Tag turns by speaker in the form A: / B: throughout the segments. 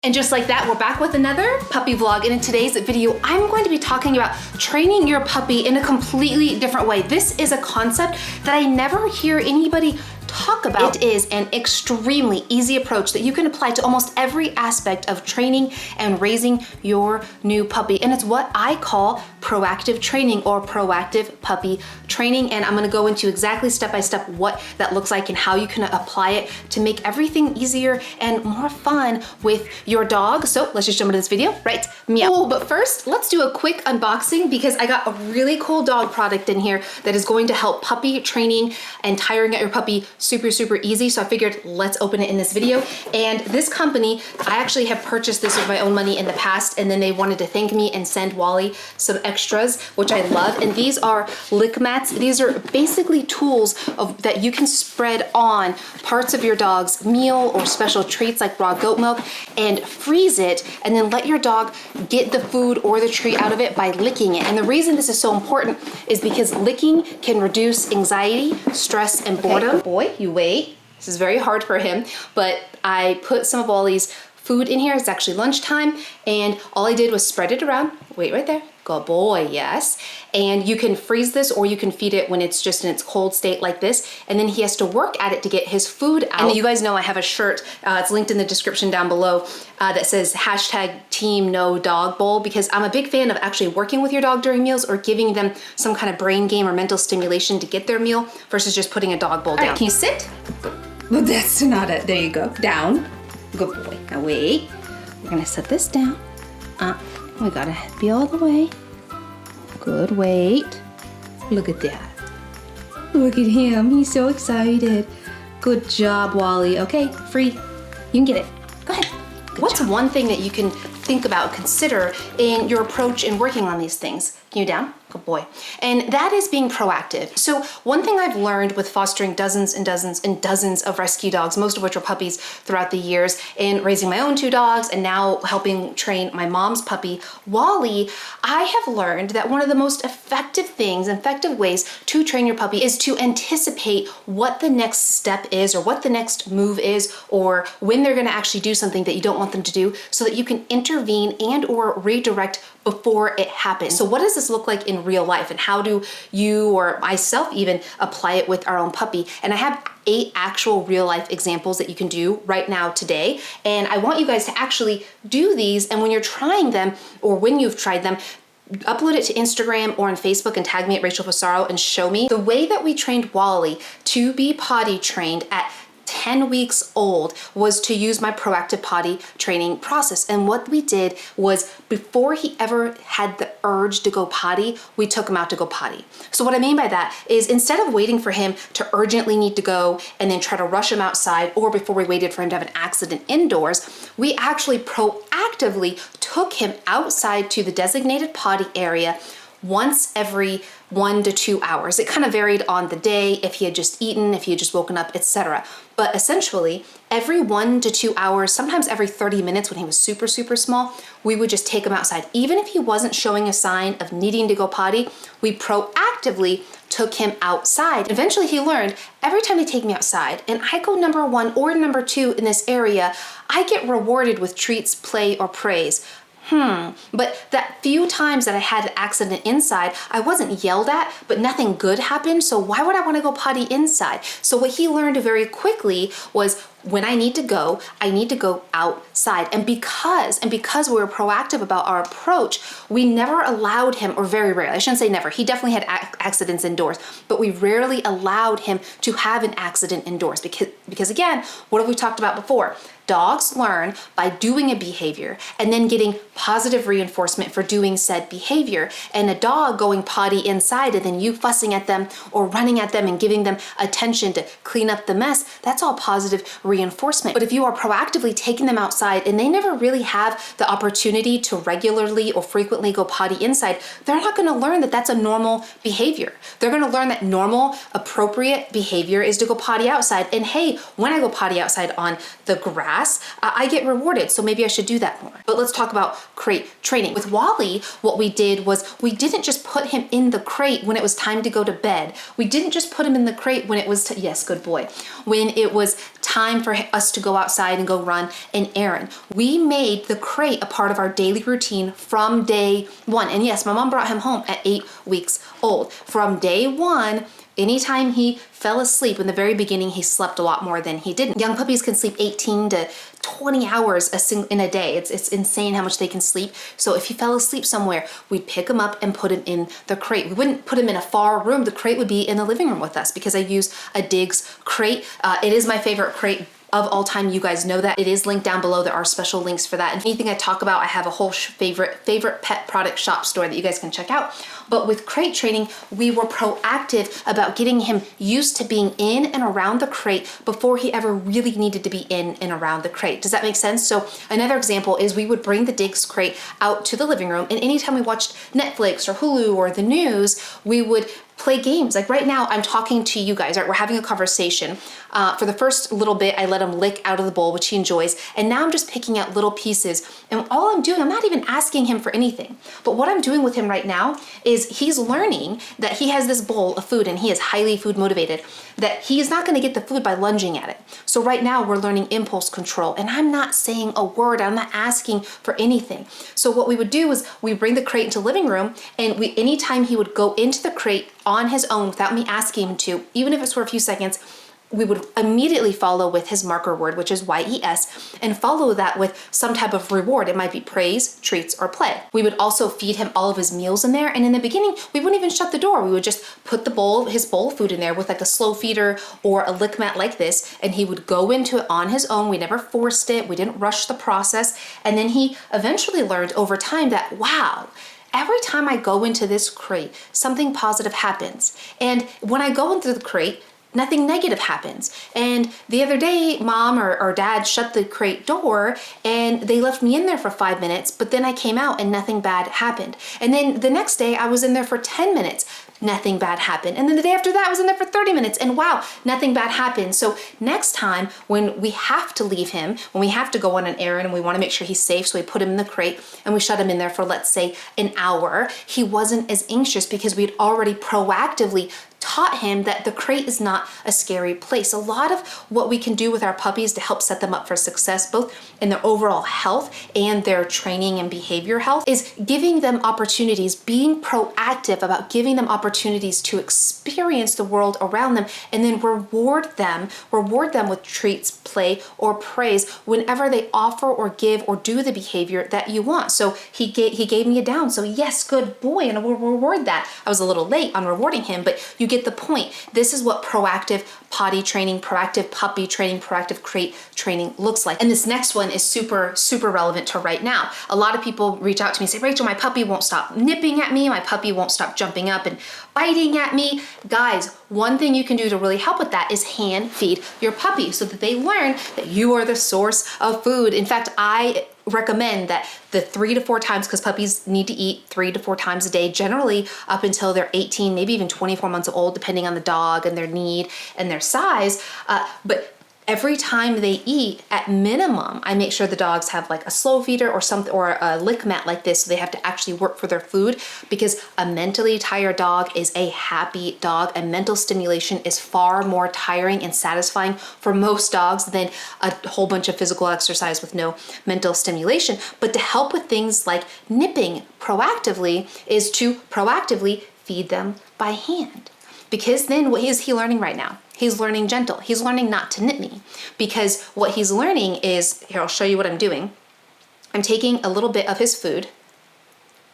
A: And just like that, we're back with another puppy vlog. And in today's video, I'm going to be talking about training your puppy in a completely different way. This is a concept that I never hear anybody talk about. It is an extremely easy approach that you can apply to almost every aspect of training and raising your new puppy. And it's what I call proactive training or proactive puppy training. And I'm gonna go into exactly step by step what that looks like and how you can apply it to make everything easier and more fun with your dog. So let's just jump into this video, right? Meow. Oh, but first, let's do a quick unboxing because I got a really cool dog product in here that is going to help puppy training and tiring out your puppy super easy. So I figured let's open it in this video. And this company, I actually have purchased this with my own money in the past, and then they wanted to thank me and send Wally some extras, which I love. And these are lick mats. These are basically tools that you can spread on parts of your dog's meal or special treats like raw goat milk and freeze it, and then let your dog get the food or the treat out of it by licking it. And the reason this is so important is because licking can reduce anxiety, stress, and boredom. Okay, boy, you wait. This is very hard for him, but I put some of Wally's food in here. It's actually lunchtime, and all I did was spread it around. Wait right there. Good boy, yes. And you can freeze this or you can feed it when it's just in its cold state like this, and then he has to work at it to get his food out. And you guys know I have a shirt, it's linked in the description down below, that says #TeamNoDogBowl, because I'm a big fan of actually working with your dog during meals or giving them some kind of brain game or mental stimulation to get their meal versus just putting a dog bowl down. All right, can you sit? Well, that's not it. There you go. Down. Good boy. Now wait. We're gonna set this down. We gotta be all the way. Good, wait. Look at that. Look at him, he's so excited. Good job, Wally. Okay, free. You can get it. Go ahead. What's one thing that you can think about, consider in your approach in working on these things? Can you down? Good boy. And that is being proactive. So one thing I've learned with fostering dozens and dozens and dozens of rescue dogs, most of which are puppies throughout the years, and raising my own 2 dogs and now helping train my mom's puppy, Wally, I have learned that one of the most effective ways to train your puppy is to anticipate what the next step is or what the next move is or when they're gonna actually do something that you don't want them to do so that you can intervene and or redirect before it happens. So what does this look like in real life, and how do you or myself even apply it with our own puppy? And I have 8 actual real life examples that you can do right now today. And I want you guys to actually do these, and when you're trying them or when you've tried them, upload it to Instagram or on Facebook and tag me at RachelFusaro and show me. The way that we trained Wally to be potty trained at 10 weeks old was to use my proactive potty training process. And what we did was, before he ever had the urge to go potty, we took him out to go potty. So what I mean by that is, instead of waiting for him to urgently need to go and then try to rush him outside, or before we waited for him to have an accident indoors, we actually proactively took him outside to the designated potty area once every 1 to 2 hours. It kind of varied on the day, if he had just eaten, if he had just woken up, etc. But essentially, every 1 to 2 hours, sometimes every 30 minutes when he was super small, we would just take him outside. Even if he wasn't showing a sign of needing to go potty, we proactively took him outside. Eventually he learned, every time they take me outside and I go number 1 or number 2 in this area, I get rewarded with treats, play, or praise. But that few times that I had an accident inside, I wasn't yelled at, but nothing good happened. So why would I want to go potty inside? So what he learned very quickly was, when I need to go outside. And because we were proactive about our approach, we never allowed him, or very rarely, I shouldn't say never, he definitely had accidents indoors, but we rarely allowed him to have an accident indoors because again, what have we talked about before? Dogs learn by doing a behavior and then getting positive reinforcement for doing said behavior. And a dog going potty inside and then you fussing at them or running at them and giving them attention to clean up the mess, that's all positive reinforcement. But if you are proactively taking them outside and they never really have the opportunity to regularly or frequently go potty inside, they're not gonna learn that that's a normal behavior. They're gonna learn that normal, appropriate behavior is to go potty outside. And hey, when I go potty outside on the grass, I get rewarded, so maybe I should do that more. But let's talk about crate training. With Wally, what we did was, we didn't just put him in the crate when it was time to go to bed. We didn't just put him in the crate when it was, yes, good boy, when it was time time for us to go outside and go run an errand. We made the crate a part of our daily routine from day one. And yes, my mom brought him home at 8 weeks old. From day one, anytime he fell asleep, in the very beginning, he slept a lot more than he didn't. Young puppies can sleep 18 to 20 hours in a day. It's insane how much they can sleep. So if he fell asleep somewhere, we'd pick him up and put him in the crate. We wouldn't put him in a far room. The crate would be in the living room with us because I use a Diggs crate. It is my favorite crate of all time. You guys know that. It is linked down below. There are special links for that. And anything I talk about, I have a whole favorite pet product shop store that you guys can check out. But with crate training, we were proactive about getting him used to being in and around the crate before he ever really needed to be in and around the crate. Does that make sense? So another example is we would bring the Diggs crate out to the living room, and anytime we watched Netflix or Hulu or the news, we would play games. Like right now, I'm talking to you guys, right? We're having a conversation. For the first little bit, I let him lick out of the bowl, which he enjoys. And now I'm just picking out little pieces. And all I'm doing, I'm not even asking him for anything. But what I'm doing with him right now is he's learning that he has this bowl of food and he is highly food motivated, that he is not going to get the food by lunging at it. So right now we're learning impulse control, and I'm not saying a word. I'm not asking for anything. So what we would do is we bring the crate into the living room, and anytime he would go into the crate on his own without me asking him to, even if it's for a few seconds, we would immediately follow with his marker word, which is YES, and follow that with some type of reward. It might be praise, treats, or play. We would also feed him all of his meals in there. And in the beginning, we wouldn't even shut the door. We would just put his bowl of food in there with like a slow feeder or a lick mat like this. And he would go into it on his own. We never forced it. We didn't rush the process. And then he eventually learned over time that, wow, every time I go into this crate, something positive happens. And when I go into the crate, nothing negative happens. And the other day, mom or dad shut the crate door and they left me in there for 5 minutes, but then I came out and nothing bad happened. And then the next day I was in there for 10 minutes. Nothing bad happened. And then the day after that, I was in there for 30 minutes and wow, nothing bad happened. So next time when we have to leave him, when we have to go on an errand and we want to make sure he's safe, so we put him in the crate and we shut him in there for, let's say, an hour, he wasn't as anxious because we had already proactively taught him that the crate is not a scary place. A lot of what we can do with our puppies to help set them up for success, both in their overall health and their training and behavior health, is giving them opportunities, being proactive about giving them opportunities to experience the world around them, and then reward them with treats, play, or praise whenever they offer or give or do the behavior that you want. So he gave me a down. So yes, good boy, and we'll reward that. I was a little late on rewarding him, but you get the point. This is what proactive potty training, proactive puppy training, proactive crate training looks like. And this next one is super, super relevant to right now. A lot of people reach out to me and say, Rachel, my puppy won't stop nipping at me. My puppy won't stop jumping up and biting at me. Guys, one thing you can do to really help with that is hand feed your puppy so that they learn that you are the source of food. In fact, I recommend that the 3 to 4 times, because puppies need to eat 3 to 4 times a day, generally up until they're 18, maybe even 24 months old, depending on the dog and their need and their size. But every time they eat, at minimum, I make sure the dogs have like a slow feeder or something, or a lick mat like this, so they have to actually work for their food, because a mentally tired dog is a happy dog, and mental stimulation is far more tiring and satisfying for most dogs than a whole bunch of physical exercise with no mental stimulation. But to help with things like nipping proactively is to proactively feed them by hand. Because then what is he learning right now? He's learning gentle. He's learning not to nip me, because what he's learning is, here, I'll show you what I'm doing. I'm taking a little bit of his food.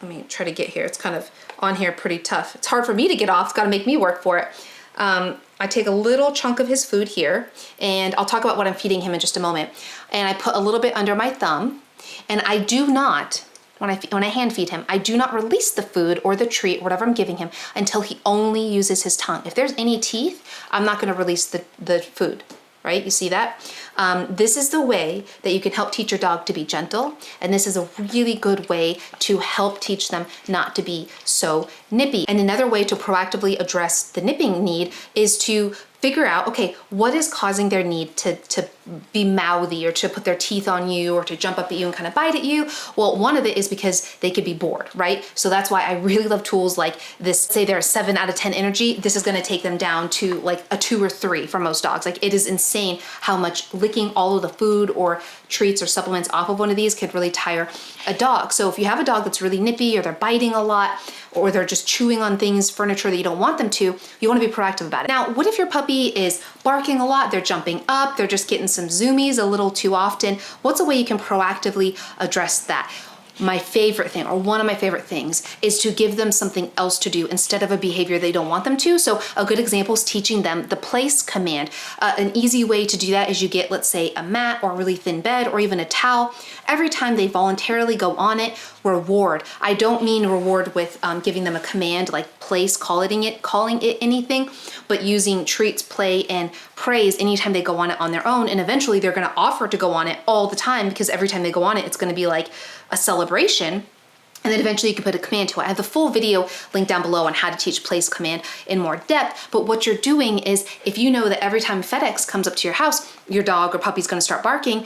A: Let me try to get here. It's kind of on here pretty tough. It's hard for me to get off. It's got to make me work for it. I take a little chunk of his food here, and I'll talk about what I'm feeding him in just a moment. And I put a little bit under my thumb, and I do not, when I hand feed him, I do not release the food or the treat, whatever I'm giving him, until he only uses his tongue. If there's any teeth, I'm not going to release the food, right? You see that? This is the way that you can help teach your dog to be gentle, and this is a really good way to help teach them not to be so nippy. And another way to proactively address the nipping need is to figure out, okay, what is causing their need to be mouthy or to put their teeth on you or to jump up at you and kind of bite at you? Well, one of it is because they could be bored, right? So that's why I really love tools like this. Say they're a 7 out of 10 energy, this is gonna take them down to like a 2 or 3 for most dogs. Like, it is insane how much licking all of the food or treats or supplements off of one of these could really tire a dog. So if you have a dog that's really nippy, or they're biting a lot, or they're just chewing on things, furniture that you don't want them to, you want to be proactive about it. Now, what if your puppy is barking a lot, they're jumping up, they're just getting some zoomies a little too often? What's a way you can proactively address that? My favorite thing, or one of my favorite things, is to give them something else to do instead of a behavior they don't want them to. So a good example is teaching them the place command. An easy way to do that is you get, let's say, a mat or a really thin bed or even a towel. Every time they voluntarily go on it, reward. I don't mean reward with giving them a command like place, calling it anything, but using treats, play, and praise anytime they go on it on their own. And eventually they're gonna offer to go on it all the time, because every time they go on it, it's gonna be like a celebration. And then eventually you can put a command to it. I have the full video linked down below on how to teach place command in more depth. But what you're doing is, if you know that every time FedEx comes up to your house, your dog or puppy's gonna start barking,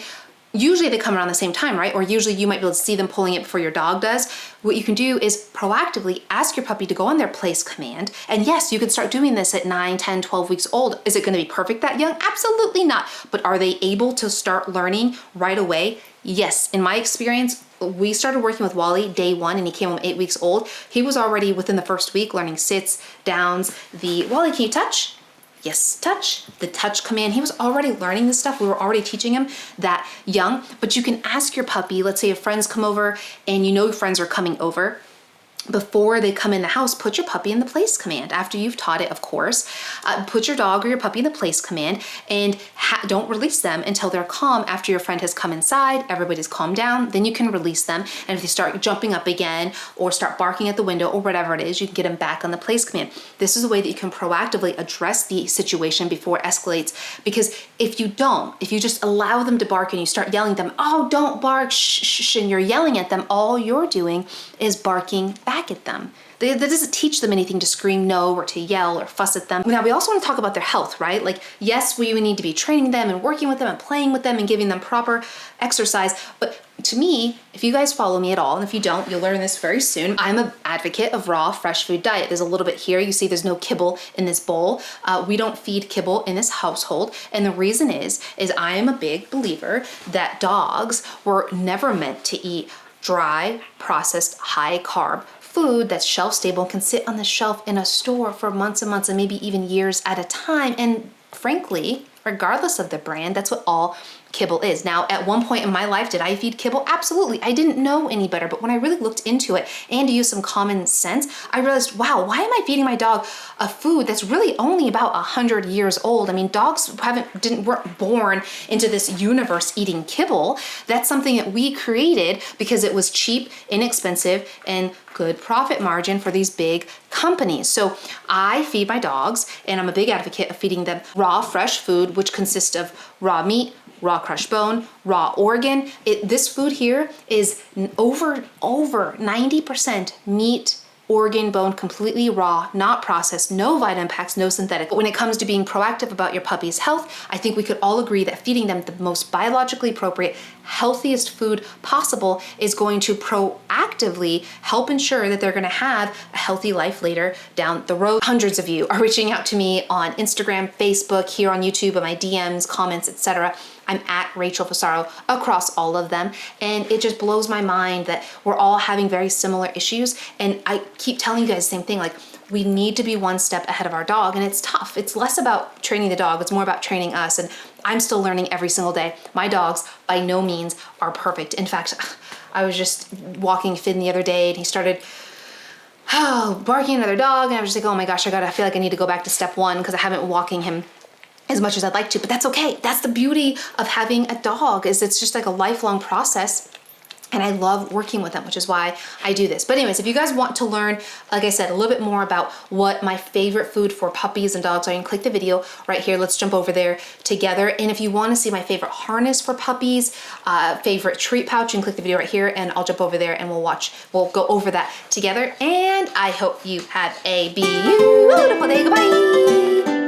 A: usually they come around the same time, right? Or usually you might be able to see them pulling it before your dog does. What you can do is proactively ask your puppy to go on their place command. And yes, you can start doing this at 9, 10, 12 weeks old. Is it gonna be perfect that young? Absolutely not. But are they able to start learning right away? Yes, in my experience, we started working with Wally day 1 and he came home 8 weeks old. He was already within the first week learning sits, downs, Wally, can you touch? Yes, touch, the touch command. He was already learning this stuff. We were already teaching him that young, but you can ask your puppy, let's say if friends come over and you know your friends are coming over, before they come in the house, put your puppy in the place command. After you've taught it, of course, put your dog or your puppy in the place command, and don't release them until they're calm. After your friend has come inside, everybody's calmed down, then you can release them. And if they start jumping up again or start barking at the window or whatever it is, you can get them back on the place command. This is a way that you can proactively address the situation before it escalates. Because if you just allow them to bark and you start yelling at them, oh, don't bark, shh, shh, and you're yelling at them, all you're doing is barking back at them. That doesn't teach them anything to scream no or to yell or fuss at them. Now, we also want to talk about their health, right? Like, yes, we need to be training them and working with them and playing with them and giving them proper exercise. But to me, if you guys follow me at all, and if you don't, you'll learn this very soon, I'm an advocate of raw, fresh food diet. There's a little bit here. You see there's no kibble in this bowl. We don't feed kibble in this household. And the reason is I am a big believer that dogs were never meant to eat dry, processed, high carb food that's shelf stable and can sit on the shelf in a store for months and months and maybe even years at a time. And frankly, regardless of the brand, that's what all kibble is. Now, at one point in my life, did I feed kibble? Absolutely. I didn't know any better. But when I really looked into it and used some common sense, I realized, wow, why am I feeding my dog a food that's really only about 100 years old? I mean, dogs weren't born into this universe eating kibble. That's something that we created because it was cheap, inexpensive, and good profit margin for these big companies. So I feed my dogs, and I'm a big advocate of feeding them raw, fresh food, which consists of raw meat, raw crushed bone, raw organ. This food here is over 90% meat, organ, bone, completely raw, not processed, no vitamin packs, no synthetic. But when it comes to being proactive about your puppy's health, I think we could all agree that feeding them the most biologically appropriate, healthiest food possible is going to proactively help ensure that they're gonna have a healthy life later down the road. Hundreds of you are reaching out to me on Instagram, Facebook, here on YouTube, on my DMs, comments, etc. I'm at RachelFusaro across all of them. And it just blows my mind that we're all having very similar issues. And I keep telling you guys the same thing, like, we need to be one step ahead of our dog, and it's tough. It's less about training the dog, it's more about training us. And I'm still learning every single day. My dogs by no means are perfect. In fact, I was just walking Finn the other day and he started barking at another dog, and I was just like, oh my gosh, I feel like I need to go back to step 1 because I haven't been walking him as much as I'd like to, but that's okay. That's the beauty of having a dog, is it's just like a lifelong process. And I love working with them, which is why I do this. But anyways, if you guys want to learn, like I said, a little bit more about what my favorite food for puppies and dogs are, you can click the video right here. Let's jump over there together. And if you want to see my favorite harness for puppies, favorite treat pouch, you can click the video right here, and I'll jump over there and we'll go over that together. And I hope you have a beautiful day. Goodbye.